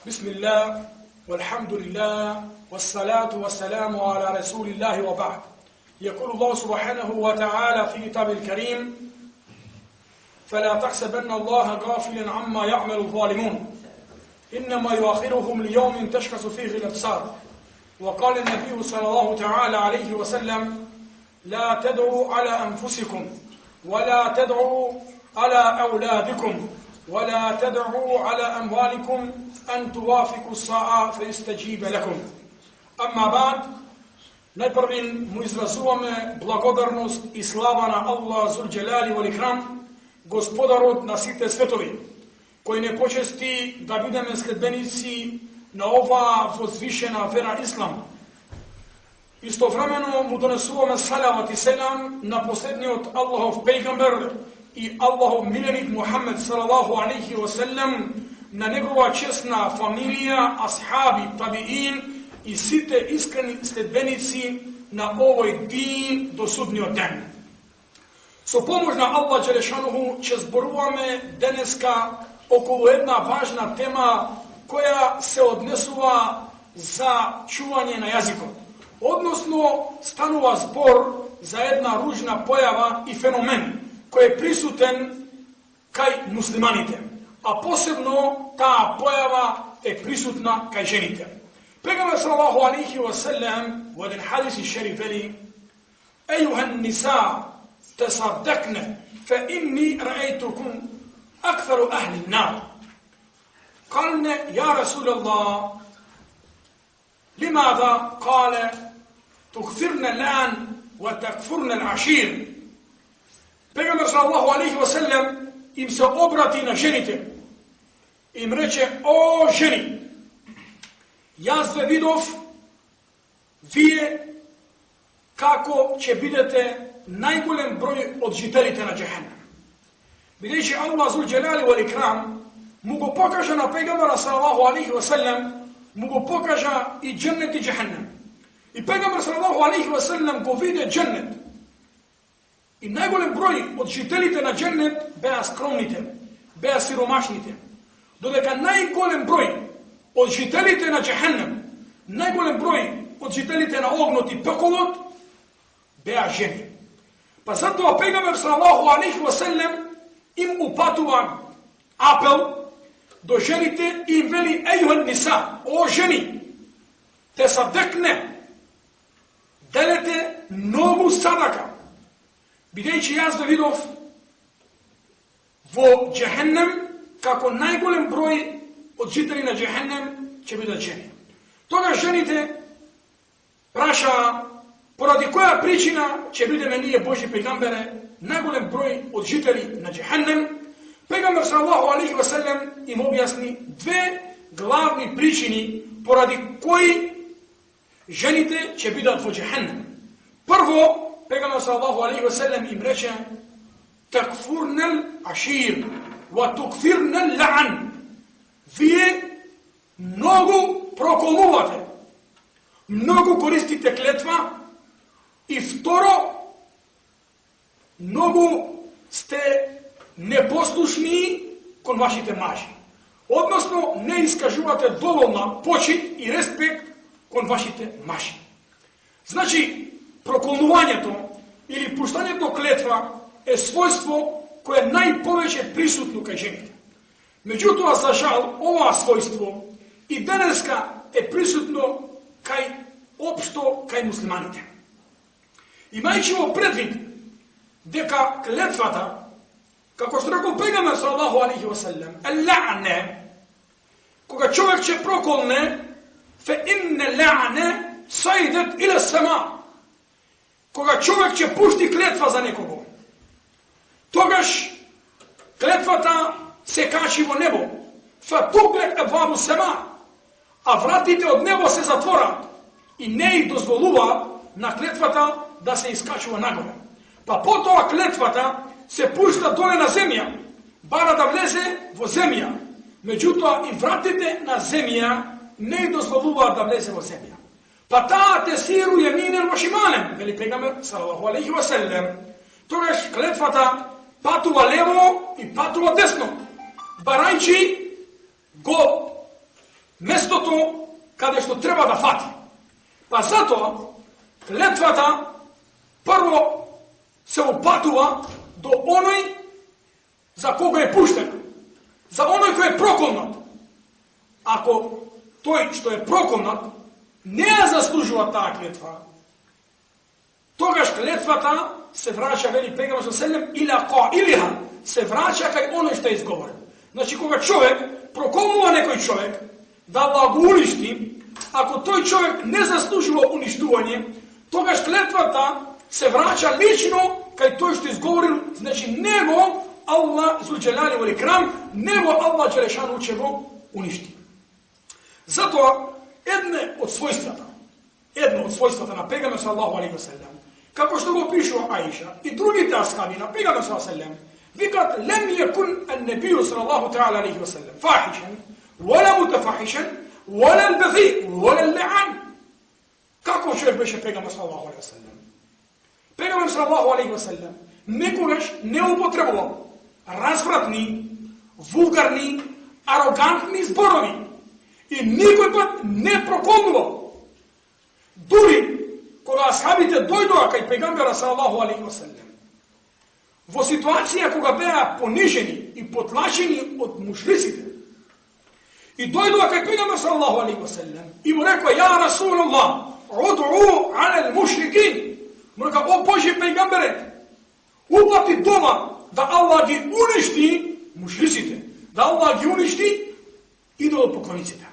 Bismillah, walhamdulillah, wassalatu wassalamu ala rasulillahi wa ba'd. يقول الله سبحانه وتعالى في كتابه الكريم: فلا تحسبن الله غافلا عما يعمل الظالمون إنما يؤخرهم ليوم تشخص فيه الأبصار. وقال النبي صلى الله تعالى عليه وسلم: لا تدعوا على أنفسكم ولا تدعوا على أولادكم ولا تدعوا على أموالكم أن توافقوا الساعة فيستجيب لكم. أما بعد, najprvim mu izrazujeme blagodarnost i slava na Allah Zul Dželali wal Ikram, gospodarod na site svetovi, koji ne počesti da budeme sledbenici na ova vozvišena vera Islam. Istovremeno mu donesujeme salavat i selam na posljednji od Allahov pejgamber i Allahov miljenik Muhammed sallallahu alaihi wa sallam, na njegova česna familija, ashabi, tabi'in i site iskreni sledbenici na ovoj din do sudnjeg dana. So pomoć na Allah Đelešanuhu će zboruvame deneska okolo jedna važna tema koja se odnesuva za čuvanje na jazikom. Odnosno stanova zbor za jedna ružna pojava i fenomen koji je prisutan kaj muslimanite. A posebno ta pojava je prisutna kaj ženite. Pejgamber sallallahu alaihi wa sallam u jedan hadisi šerif veli: Ejuhan nisa tasaddaqna fa inni ra'aytukum aktharu ahli an-nar. قالنا يا رسول الله لماذا؟ قال تكثرن اللعن وتكفرن العشير. Pejgamber sallallahu alaihi wa sallam im se obrati na ženite, im reče: o ženi, ja sve vidov vije kako će budete najgolem broj od žitelite na džehennem. Bideći Allah Zul Dželali wal Ikram mu go pokaže na Pejgambera sallallahu alaihi wa sallam, mu go pokaže i džennet i džehennem. I Pejgamber sallallahu alaihi wa sallam go vide džennet. I najgolem broj od žitelite na džennet beja skromnite, beja siromašnite. Dodeka najgolem broj od žitelite na džehennem, najgolem broj od žitelite na ognot i pekolot, beja ženi. Pa zato Pejgamber sallallahu alaihi wa sallam im upatuva apel do ženite i im veli: ejuhan nisa, o ženi, te sadekne, delete mnogu sadaka. Bideći jaz da vidov vo džehennem kako najgolem broj od žitelji na džehennem će biti ženi. Toga ženite praša poradi koja pričina će biti menije Božji pejgambere najgolem broj od žitelji na džehennem. Pejgamber sallallahu alaihi wa sallam im objasni dve glavni pričini poradi koji ženite će biti vo džehennem. Prvo, Pejgamber sallallahu alaihi wa sallam im reče: takfurnel ašir wa tukfirnel la'an. Vi mnogo prokomuvate, mnogo koristite kletva i vtoro, mnogo ste neposlušni kon vašite maži. Odnosno, ne iskažuvate dovoljno počit i respekt kon vašite maži. Znači, proklonuvanje to ili puštanje to kletva je svojstvo koje je najpoveće prisutno kaj ženite. Međutim, za žal, ova svojstvo i daneska je prisutno kaj opšto kaj muslimanite. Imajući ovo predvid deka kletvata, kako što rekao Pejgamber sallallahu alaihi wa sallam, al-la'ne, koga čovjek će prokolne, fe inne la'ne sajdet ila sama. Koga čovjek će pušti kletva za nekogo, togaš kletvata se kači vo nebo, fa tuglek abvabu sema, a vratite od nebo se zatvora i ne ih dozvoluva na kletvata da se iskaču nagore. Pa potova kletvata se pušta dole na zemlja, bara da vleze vo zemlja. Međutim, i vratite na zemlja, ne ih dozvoluva da vleze vo zemlja. Pa ta tesiru jeminen vašimanem, veli Pejgamber sallallahu alaihi wa sallam. Togaš kletvata patuva levo i patuva desno. Barajči go местото каде што треба да фати. Па затоа клетвата прво се опатува до оној за кога е пуштена, за оној кој е проколнат. Ако тој што е проколнат не ја заслужува таа клетва, тогаш клетвата се враќа, вели пегаменот селем, илиха, се враќа кај оној што е изговорен. Значи, кога човек проколнува некој човек, да го уништи, ако тој човек не заслужува уништување, тогаш клетвата се враќа лично кај тој што изговорил, значи него Аллах зулџелали вал икрам, него Аллах Джелешану ќе го уништи. Затоа едно од својствата на пегаменот саллаллаху алейхи ва селем, како што го пишува Аиша и другите асхаби на пегаменот саллаллаху алейхи ва селем, викат лем јекун ан-набију саллаллаху таала алейхи ва селем фахишан вала мутафахишан вала al-baghi вала al-li'an. Како човек беше пегаменот саллаллаху алейхи ва селем? Пегаменот саллаллаху алейхи ва селем никогаш не употребувал развратни, вулгарни, арогантни зборови и никој пат не проколнувал. Дури кога асхабите дојдоа кај пегамбера саллаллаху алейхи ва селем, во ситуација кога беа понижени и потлачени од мушриците, и дојдоа кај пегамбер саллаллаху алейхи ва селем и му рекоа: ја Расулаллах, уд'у ала al-мушрикин, му рекоа: о Божи пегамбере, упати дома да Аллах ги уништи мушриците, да Аллах ги уништи идолопоклониците.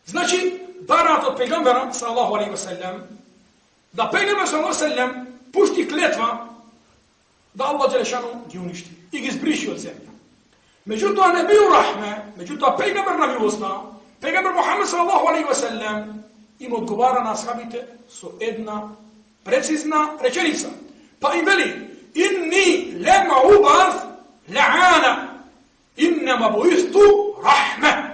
Значи, бараат од пегамбера саллаллаху алейхи ва селем, да пегамбер саллаллаху алейхи ва селем пушти клетва да Аллах Джелешану ги уништи и ги збриши од земја. Меѓутоа не бил рахме, меѓутоа пегамбер на милоста, пегамбер Мухамед саллаллаху алейхи ва селем им одговара на асхабите со една прецизна реченица. Па им вели: инни лем убаз лаана, иннама буисту рахме.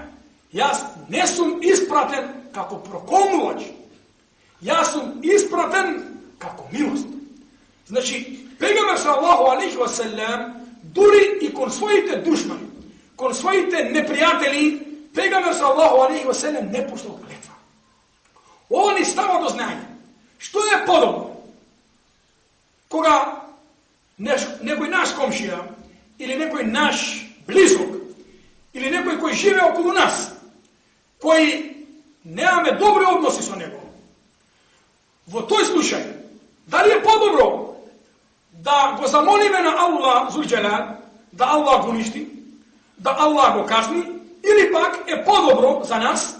Јас не сум испратен како проколнувач, јас сум испратен како милост. Значи, пегамбер саллаллаху алейхи ва селем дури и кон своите душмани, кон своите непријатели, пегамбер саллаллаху алейхи ва селем не пуштал клетва. Ова ни става до знаење. Што е подобро? Кога некој наш комшија или некој наш близок или некој кој живее околу нас, кој немаме добри односи со него, во тој случај, дали е подобро да го замолиме на Аллах зулџелал, да Аллах го уништи, да Аллах го казни, или пак е подобро за нас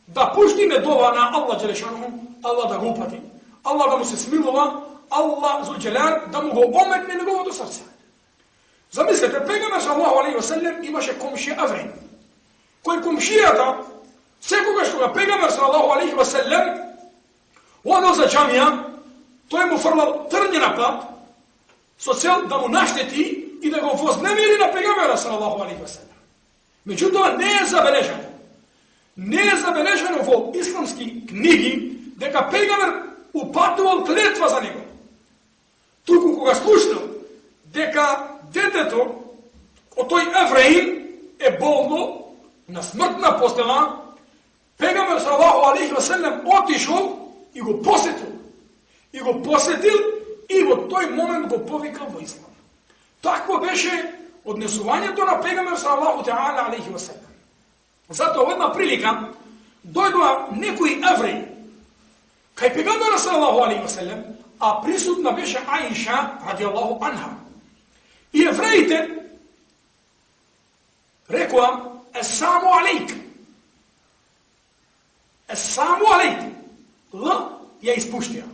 да пуштиме дова на Аллах Джелешану, Аллах да го упати, Аллах да му се смилува, Аллах зулџелал да му го ометне неговото срце. Замислете, пегамбер саллаллаху алейхи ва селем имаше комшија евреј, кој комшијата секогаш кога пегамбер саллаллаху алейхи ва селем одел за џамија, тој му фрлал трње на пат со цел да му наштети и да го вознемири на пегамбера саллаллаху алейхи ва селем. Меѓутоа не е забележано. Не е забележано во исламски книги дека пегамбер упатувал клетва за него. Туку кога слушнал дека детето од тој евреин е болно на смртна постела, пегамбер саллаллаху алейхи ва селем отишол и го посетил. И го посетил и во тој момент го повикал во ислам. Такво беше однесувањето на пегамбер саллаллаху таала алейхи ва селем. Затоа во една прилика дојдоа некој евреј кај пегамбера саллаллаху алейхи ва селем, а присутна беше Аиша радијаллаху анха. И евреите рекоа: Есаму алейк. Есаму алейк. Л ја испуштија.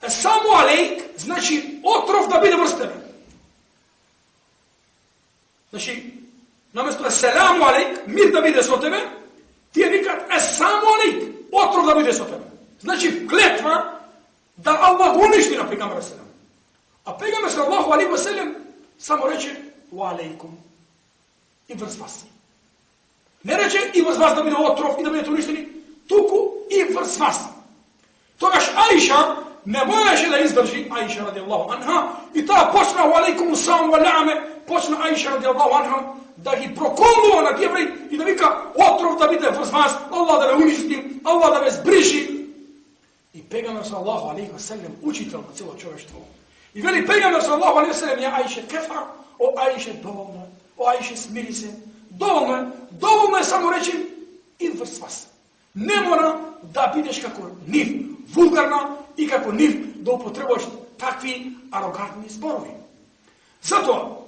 Есаму алейк значи отров да биде врз тебе. Значи, наместо еселаму алейк, мир да биде со тебе, тие викат есаму алейк, отров да биде со тебе. Значи, клетва да Аллах го уништи на пегамбер селем. А пегамбер саллаллаху алейхи ва селем само рече: ва алейкум, и врз вас. Не рече и врз вас да биде отров и да бидете уништени, туку и врз вас. Тогаш Аиша не можеше да издржи, Аиша радијаллаху анха, и таа почна: ва алейкум сам ва лааме, почна Аиша радијаллаху анха да ги проколнува на kad jevrej i da vika otrov da bide kroz vas, Allah da me uništi, Allah da me zbriši. I pejgamber sallallahu alejhi ve sellem učitelj na cijelo čovještvo. I veli pejgamber sallallahu alejhi ve sellem, ja Ajše kefa, o Ajše dovoljno, o Ajše smiri se, dovoljno je samo reći izvrst vas. Ne mora da bideš kako niv vulgarna i kako niv da upotrebaš takvi arogantni zborovi. Zato,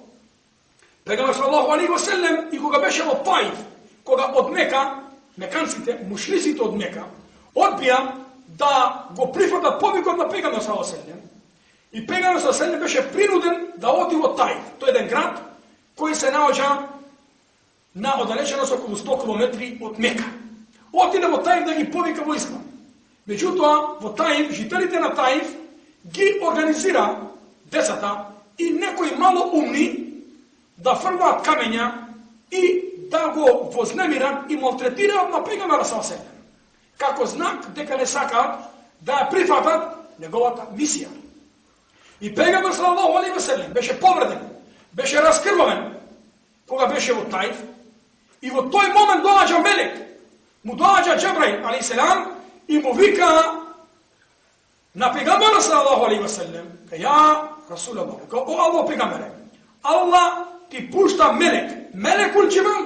pejgamber sallallahu alejhi ve sellem i koga beše od Taif, koga od Meka, Mekancite, mušrisite od Meka, odbija da go prihvata pobjegom na pejgamber sallallahu alejhi ve sellem. I pejgamber sallallahu alejhi ve sellem beše prinuden da odi od Taif. To je jedan grad koji se nalađa na udalečenost oko 100 km od Meka. Otide od Taif da gi povika vojska. Međutim, od Taif, žitelite na Taif, gi organizira desata i nekoj malo umni da frva kamenja i da go voznemira i maltretira na pejgambera sallallahu alejhi ve sellem. Kako znak дека ne saka da prihvatat njegovata misija. I pejgamber sallallahu alejhi ve sellem beše povređen, beše raskrvaven, koga beše u Taif, i u toj moment dođa melek, mu dođa Džebrail alejhi selam i mu vika na pejgambera sallallahu alejhi ve sellem, ja Rasulallah, kao o Allah pejgambere, Allah ti pušta melekul džibal,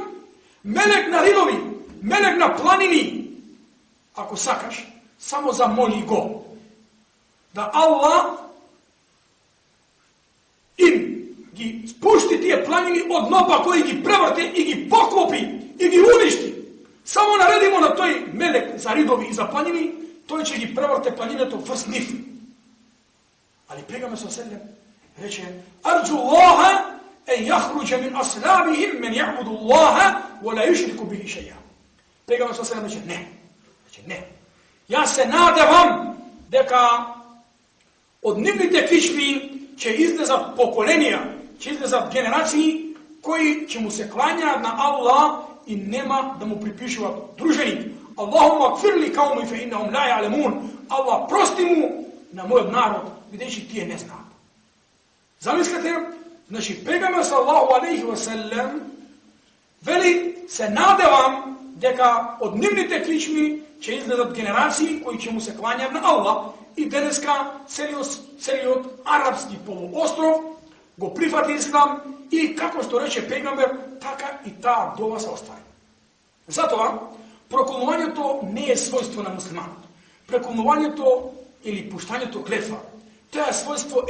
melek na ridovi, melek na planini. Ako sakaš, samo zamoli go da Allah im gi spušti tije planini od nopa koji gi prevrte i gi poklopi i gi uništi. Samo naredimo na toj melek za ridovi i za planini, to će gi prevrte planine to vrst nif. Ali pejgamber sallallahu alejhi ve sellem reče: Arju Allaha en jahruđe min aslabihim men ja'budu Allaha wa la yushriku bihi shay'a. Pejgamber sallallahu alejhi ve sellem reče: ne. Ja se nadavam deka od nivnite kičmi će izlezat pokolenija, će izlezat generaciji koji će mu se klanjati na Allah i nema da mu pripišuva druženik. Allahumma gfirli kaumi fe innahum la ya'lamun. Allah prosti mu na moj narod, videći ti je ne zna. Zamislite, znači pejgamber sallallahu alejhi ve sellem veli se nadavam deka od nivnite kičmi će izgledat generaciji koji će mu se klanjati na Allah i deneska celiot arapski poluostrov go prihvati islam i kako što reče pejgamber, taka i ta dova se ostvari. Zato proklamovanje to ne je svojstvo na muslimanu. Proklamovanje to ili puštanje to kletva, to je svojstvo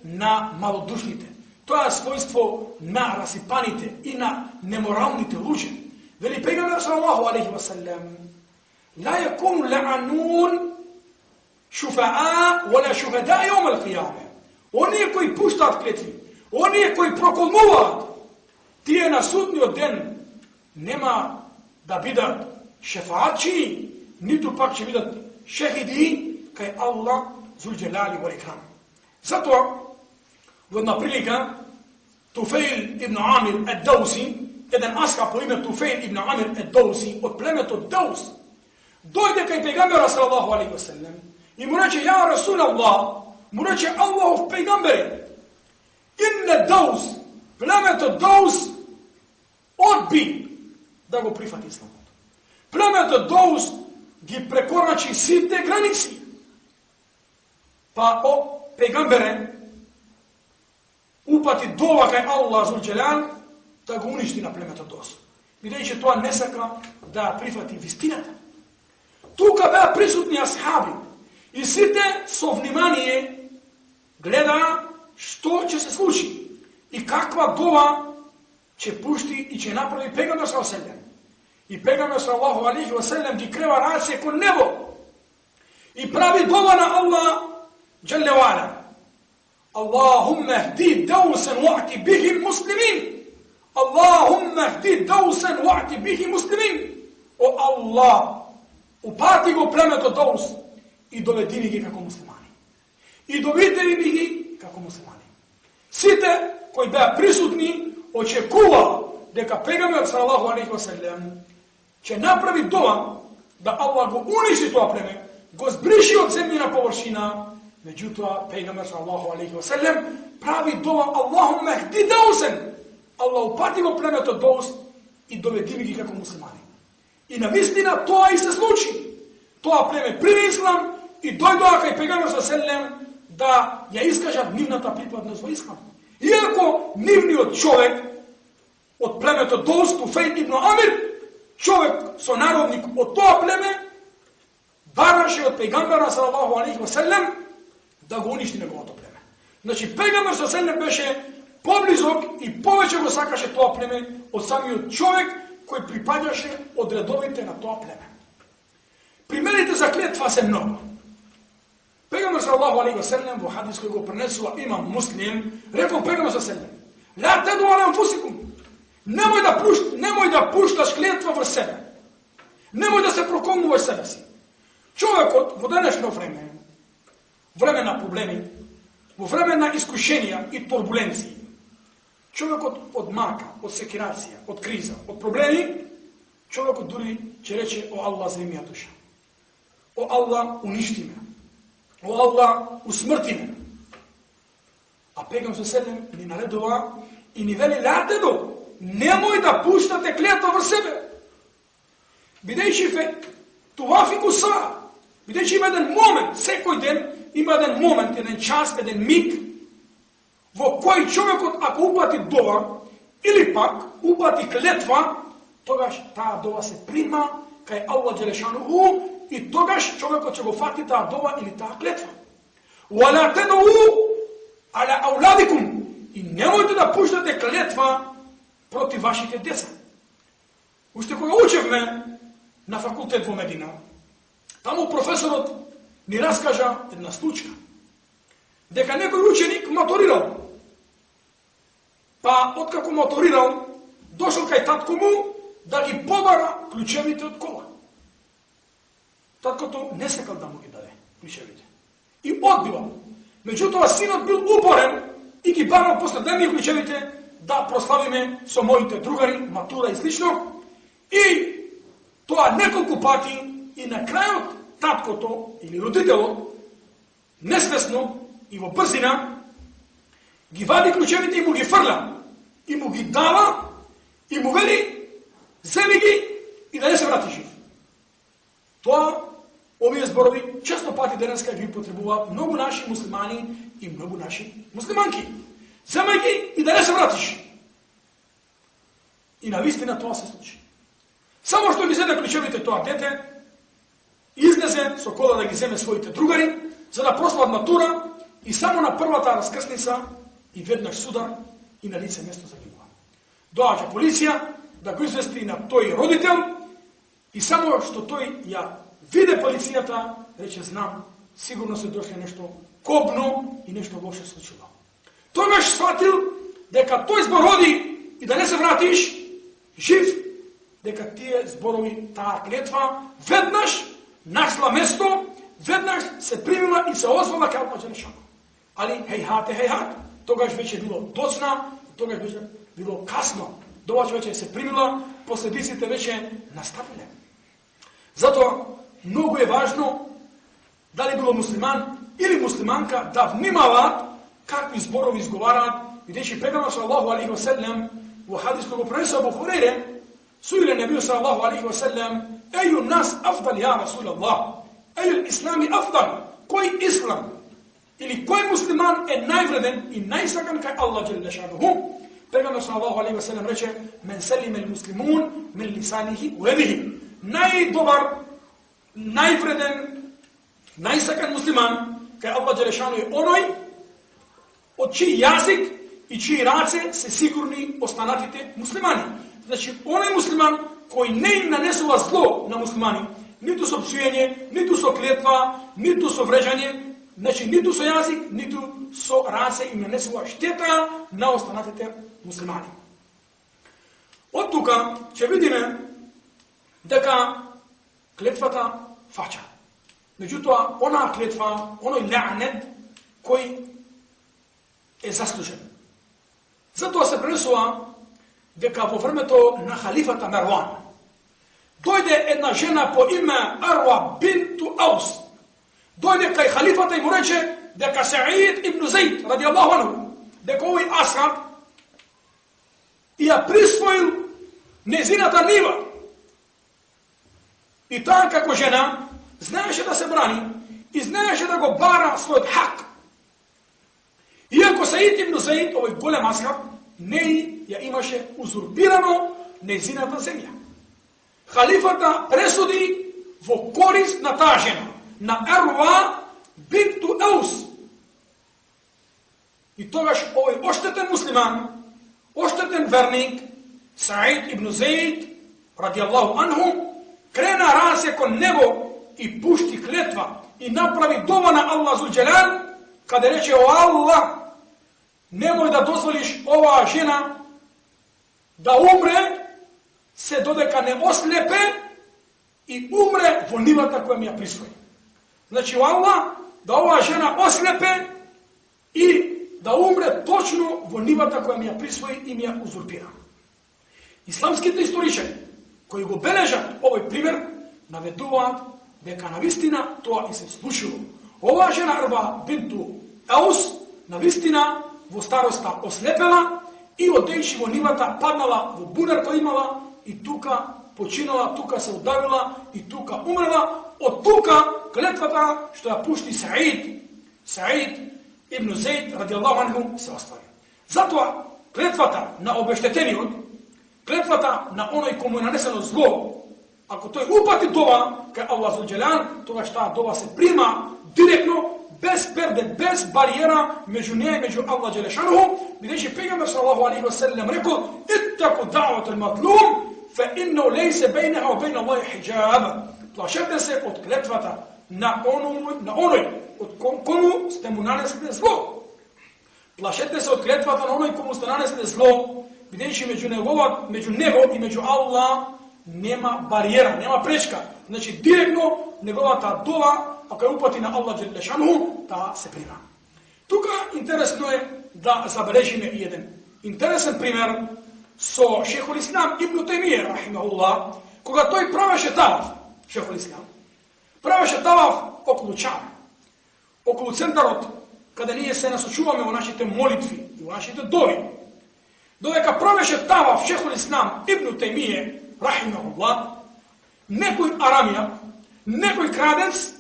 na malodušnite. To je svojstvo na rasipanite i na nemoralnite luđe. Veli pejgamber sallallahu alejhi ve sellem: La yakunu la'anun šufa'a wala šuhada yawm al-qiyamah. Oni koji puštat kletvi, oni koji proklamuvat, ti je na sudnji den nema da bidat šefaatči, niti pak će bidat šehidi kaj Allah zul jalali wal ikram. Zato jedna prilika Tufail ibn Amir ad-Dawsi, jedan ashab po ime Tufail ibn Amir ad-Dawsi od plemeta Daws, dojde kaj pejgambera sallallahu alejhi ve sellem i mu reče: ja Rasulallah, mu reče Allahov pejgambere, inne Daws, plemeta Daws odbi da go prihvati islam. Plemeta Daws gi prekorači site granici. Pa o pejgambere upati dova kaj Allah zul jalal da go uništi na plemeta Daws. Videći to ne saka da prihvati vistinata. Tu kada prisutni ashabi i site so vnimanije gleda što će se slučiti i kakva dova će pušti i će napraviti pejgamber sallallahu alejhi ve sellem. I pejgamber sallallahu alejhi ve sellem gi kreva racije kon nebo i pravi dova na Allah dželle ve ala: Allahumma hdi Dawsan wa'ti bihim muslimin. Allahumma hdi Dawsan wa'ti bihim muslimin. O Allah, upati go plemeto Daws i dovedini gi kako muslimani. I dovedini gi kako muslimani. Site koji bea prisutni očekuva deka pejgamber sallallahu alejhi ve sellem će napraviti dova da Allah go uništi to pleme, go zbriši od zemljina površina. Međutim, pejgamber sallallahu alejhi ve sellem pravi dova: Allahumma hdi Dawsan. Allah upati go plemeto Daws i dovedili ги како муслимани. И навистина тоа и се случи. Тоа племе прими ислам и дојдоа кај пегамбер селем да ја искажат нивната припадност во ислам. Иако нивниот човек од племето Доус, Туфейл ибн Амир, човек со народник од тоа племе, бараше од пегамбера салаллаху алейхи ва селем да го уништи неговото племе. Значи пегамбер селем беше поблизок и повеќе го сакаше тоа племе од самиот човек кој припаѓаше од редовите на тоа племе. Примерите за клетва се многу. Пегамбер салаллаху алейхи ва селем во хадис кој го пренесува имам Муслим, рекол пегамбер селем: "Ла таду ала анфусикум." Немој да пушташ клетва врз себе. Немој да се проколнуваш себе си. Човекот во денешно време, време на проблеми, во време на искушенија и турбуленции, човекот од мака, од секирација, од криза, од проблеми, човекот дури ќе рече: "О Аллах, земи ја душа. О Аллах, уништи ме. О Аллах, усмрти ме." А пегамбер селем ни наредува и ни вели: "Ла таду." Немој да пуштате клетва врз себе. Бидејќи това фику са. Бидејќи има еден момент, секој ден има еден момент, еден час, еден миг, во кој човекот ако упати дова, или пак упати клетва, тогаш таа дова се прима кај Аллах Джелешануху и тогаш човекот ќе го фати таа дова или таа клетва. Вала таду ала ауладикум. И немојте да пуштате клетва против вашите деца. Уште кога учевме на факултет во Медина, таму професорот ни раскажа една случка, дека некој ученик маторирал. Па, откако маторирал, дошол кај татко му да ги побара клучевите од кола. Таткото не сакал да му ги даде клучевите. И одбил. Меѓутоа, синот бил упорен и ги барал после ден клучевите да прославиме со моите другари, матура и слично. И тоа неколку пати и на крајот таткото или родителот несвесно и во брзина ги вади клучевите и му ги фрля. И му ги дава и му вели: "Земи ги и да не се врати жив." Тоа, овие зборови, често пати денеска ги потребуваат многу наши муслимани и многу наши муслиманки. Земај ги и да не се вратиш. И навистина тоа се случи. Само што ги зеде клучевите тоа дете, излезе со кола да ги земе своите другари, за да прослав матура, и само на првата раскрсница и веднаш судар и на лице место загинува. Доаѓа полиција да го извести на тој родител и само што тој ја виде полицијата, рече: "Знам, сигурно се дошле нешто кобно и нешто лошо случило." Тогаш сватил дека тој зборови и да не се вратиш жив, дека тие зборови, таа клетва, веднаш нашла место, веднаш се примила и се озвала кај Аллах Джелешану. Али хејхат, тогаш веќе било доцна, тогаш веќе било касно. Доваќе веќе се примила, последиците веќе наставиле. Затоа многу е важно дали било муслиман или муслиманка да внимаваат какви зборови изговараат, бидејќи пегамбер салаллаху алейхи ва селем во хадис кој го пренесува Абу Хурейре, суиле небију салаллаху алейхи ва селем: "Еју нас афдал ја Расулаллах? Еју ислами афдал?" Кој ислам или кој муслиман е највреден и најсакан кај Аллах Джелешануху? Пегамбер салаллаху алейхи ва селем рече: "Мен селиме ал-муслимун мин лисанихи ва јадихи." Најдобар, највреден, најсакан муслиман кај Аллах Джелешану е оној од чиј јазик и чиј раце се сигурни останатите муслимани. Значи, оној муслиман кој не им нанесува зло на муслимани, ниту со псуење, ниту со клетва, ниту со вреđање, значи ниту со јазик, ниту со раце им нанесува штета на останатите муслимани. Од тука ќе видиме дека клетвата фаќа. Меѓутоа, онаа клетва, оној лаънет кој е заслужен. Затоа се пренесува дека во времето на халифата Марван дојде една жена по име Арва бинту Аус. Дојде кај халифата и му рече дека Саид ибн Зейд радијаллаху анху, дека овој Асад и ја присвоил Neziната nива. И таа како жена знаеше да се брани и знаеше да го бара својот хак. Иако Саид ибн Заид, овој голем асхаб, неј ја имаше узурпирано незината земја. Халифата пресуди во корист на таа жена, на Ерва бинту Еус. И тогаш овој оштетен муслиман, оштетен верник, Саид ибн Заид, радијаллаху анху, крена раце кон него и пушти клетва и направи дова на Аллах зул джелал, каде рече: о Аллах, немој да дозволиш оваа жена да умре се додека не ослепе и умре во нивата која ми ја присвои. Значи, о Аллах, да оваа жена ослепе и да умре точно во нивата која ми ја присвои и ми ја узурпира. Исламските историчари кои го бележат овој пример наведуваат дека навистина тоа и се случило. Оваа жена Ерва бинту Еус навистина во староста ослепела и одејши во нивата паднала во бунар кој имала и тука починала, тука се удавила и тука умрела. Од тука клетвата што ја пушти Саид ибн Заид радијаллаху анху се остави. Затоа клетвата на обештетениот, клетвата на оној кому е нанесено зло, ако тој упати дова кај Аллах зул джелал, тогаш таа дова се прима директно, без перде, без бариера меѓу неја и меѓу Аллах джелешануху, бидејќи пегамбер саллаллаху алейхи ва селем рекол: иттаку даъватул матлум фа иннаху лейса бейнеха ва бейна Аллахи хиджаб. Плашете се од клетвата на оној од кому сте му нанесли зло. Плашете се од клетвата на оној кому сте нанесли зло, бидејќи меѓу него и меѓу Аллах нема бариера, нема пречка. Значи директно неговата дова, ако ја упати на Аллах джелешануху, таа се прима. Тука интересно е да забележиме и еден интересен пример со Шейхул Ислам ибн Тајмија рахимахуллах, кога тој правеше таваф, Шейхул Ислам правеше таваф околу Чаба, околу центарот каде ние се насочуваме во нашите молитви и во нашите дови. Додека правеше таваф Шейхул Ислам ибн Тајмија рахимахуллах, некој арамија, некој крадец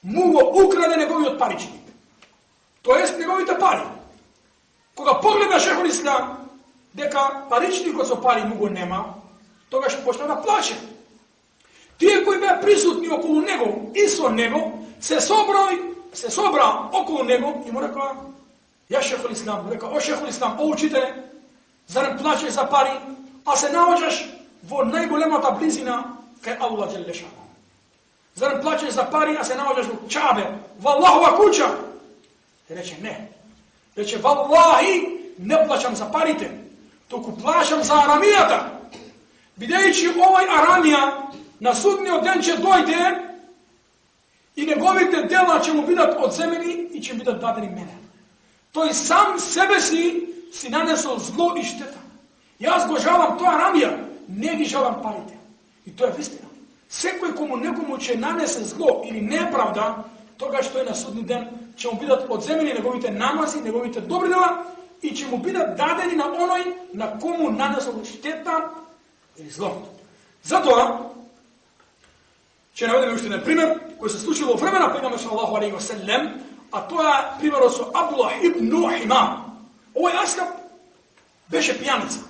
му го украде неговиот паричник. Тоест неговите пари. Кога погледа Шейхул Ислам дека паричникот со пари му го нема, тогаш почна да плаче. Тие кои беа присутни околу него и со него се собра околу него и му рекоа: ја Шейхул Ислам, му река: о Шейхул Ислам, о учителе, зарем плачеш за пари, а се наоѓаш во најголемата близина кај Аллах джелешану? Зарем плачеш за пари, а се наоѓаш во Чабе, во Аллахова куќа? Рече: не. Рече: валлахи, не плачам за парите, туку плачам за арамијата. Бидејќи овој арамија на судниот ден ќе дојде и неговите дела ќе му бидат одземени и ќе бидат дадени мене. Тој сам себе си нанесол зло и штета. Јас го жалам тоа арамија, не ги жалам парите. И тоа е вистина. Секој кому некому ќе нанесе зло или неправда, тогаш тој на судни ден ќе му бидат одземени неговите намази, неговите добри дела и ќе му бидат дадени на оној на кому нанесол штета или зло. Затоа ќе наведеме уште еден пример кој се случило во време на пегамбер саллаллаху алейхи ва селем, а тоа е примерот со Абдуллах ибн Химам. Овој аскап беше пијаница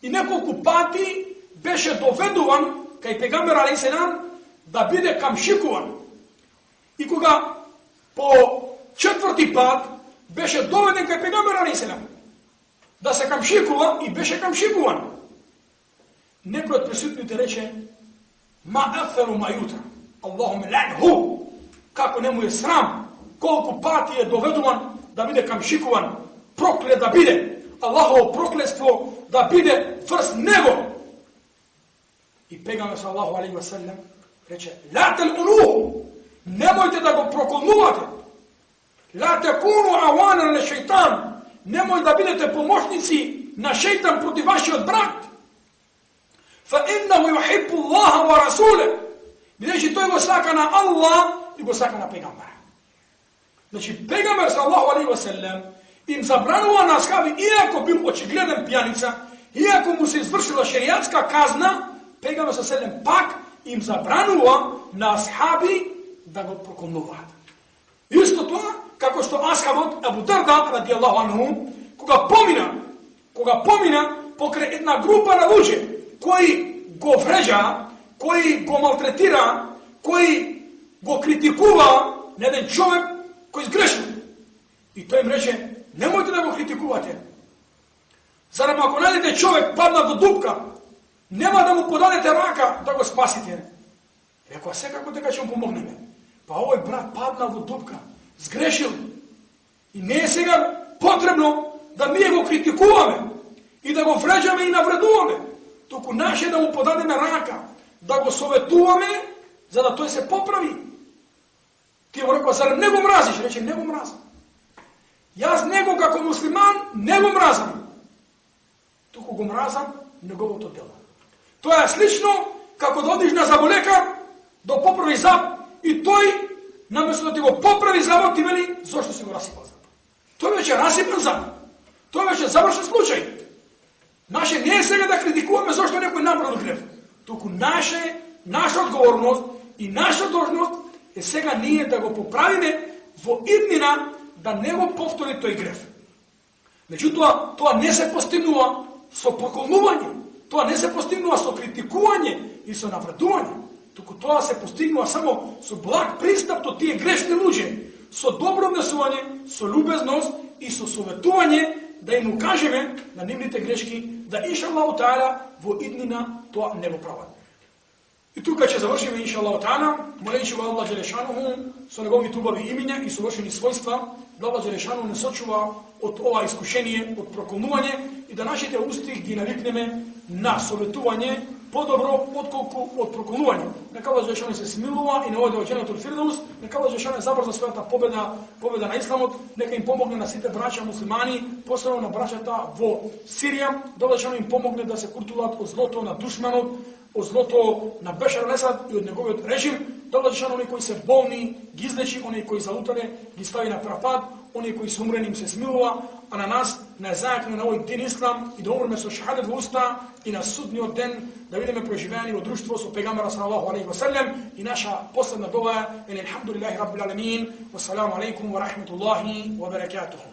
и неколку пати беше доведуван кај пегамбер алейхи селам да биде камшикуван. И кога по четврти пат беше доведен кај пегамбер алейхи селам да се камшикува и беше камшикуван, некој од присутните рече: ма аферу ма јутра, Аллахуме ла'нху, како не му е срам, колку пати е доведуван да биде камшикуван, проклет да биде, Аллахово проклетство да биде врз него. И пегамбер саллаллаху алейхи ва селем рече: ла тел'унуху, немојте да го проколнувате, ла такуну авана на шејтан, немој да бидете помошници на шејтан против вашиот брат. Фа иннаху юхиббу Аллаха ва расуле, бидејќи тој го сака на Аллах и го сака на пегамбера. Значи пегамбер саллаллаху алейхи ва селем им забранува на асхаби, иако бил очигледен пијаница, Иако му се извршила шеријатска казна, Пегамбер ﷺ пак им забранува на асхаби да го проколнуваат. Исто тоа, како што асхабот Абу Дарда, радијаллаху анху, кога помина покрај една група на луѓе кои го вреđа, кои го малтретира, кои го критикува на еден човек кој сгрешил. И тој им рече, немојте да го критикувате. Зарем ако најдете човек падна до дупка, нема да му подадете рака да го спасите. Рекоа, секако дека ќе му помогнеме. Па овој брат падна во дупка, сгрешил. И не е сега потребно да ние го критикуваме и да го вреđаме и навредуваме. Туку наше да му подадеме рака, да го советуваме, за да тој се поправи. Тие му рекоа, зарем не го мразиш? Рече, не го мразам. Јас него како муслиман не го мразам. Туку го мразам неговото дело. Тоа е слично како да одиш на заболекар, да поправи зап и тој, наместо да ти го поправи забот, ти вели, зошто си го расипал зап? Тој веќе расипан зап. Тој веќе завршен случај. Наше не е сега да критикуваме зошто некој направил греф. Туку наша одговорност и наша должност е сега ние да го поправиме во иднина да не го повтори тој греф. Меѓутоа, тоа не се постигнува со проколнување, тоа не се постигнува со критикување и со навредување, туку тоа се постигнува само со благ пристап до тие грешни луѓе, со добро однесување, со љубезност и со советување да им укажеме на нивните грешки, да иншаллаху таала во иднина тоа не го прават. И тука ќе завршиме иншаллаху таала, молејќи го Аллах џелешануху со неговите убави имиња и совршени својства, да Аллах џелешануху не сочува од ова искушение, од проколнување и да нашите усти ги навикнеме на советување подобро отколку од проколнување. Нека Аллах џелешануху се смилува и не оде од џеннетул фирдеус, нека Аллах џелешануху забрза својата победа на исламот, нека им помогне на сите браќа муслимани, посебно на браќата во Сирија, да Аллах џелешануху им помогне да се куртуваат од злото на душманот, од злото на Бешар ал-Асад и од неговиот режим, да Аллах џелешануху оние кои се болни ги излечи, оние кои залутале ги стави на прав пат, оние кои се умрени им се смилува, а на нас, на зајакне на овој дин ислам и да умреме со шахадет во уста и на судниот ден да видиме преживеани во друштво со пегамбера салаллаху алейхи ва салем и наша последна дова е елхамдулиллахи раббил аламин. Вассаламу алейкум ва рахметуллахи ва баракатуху.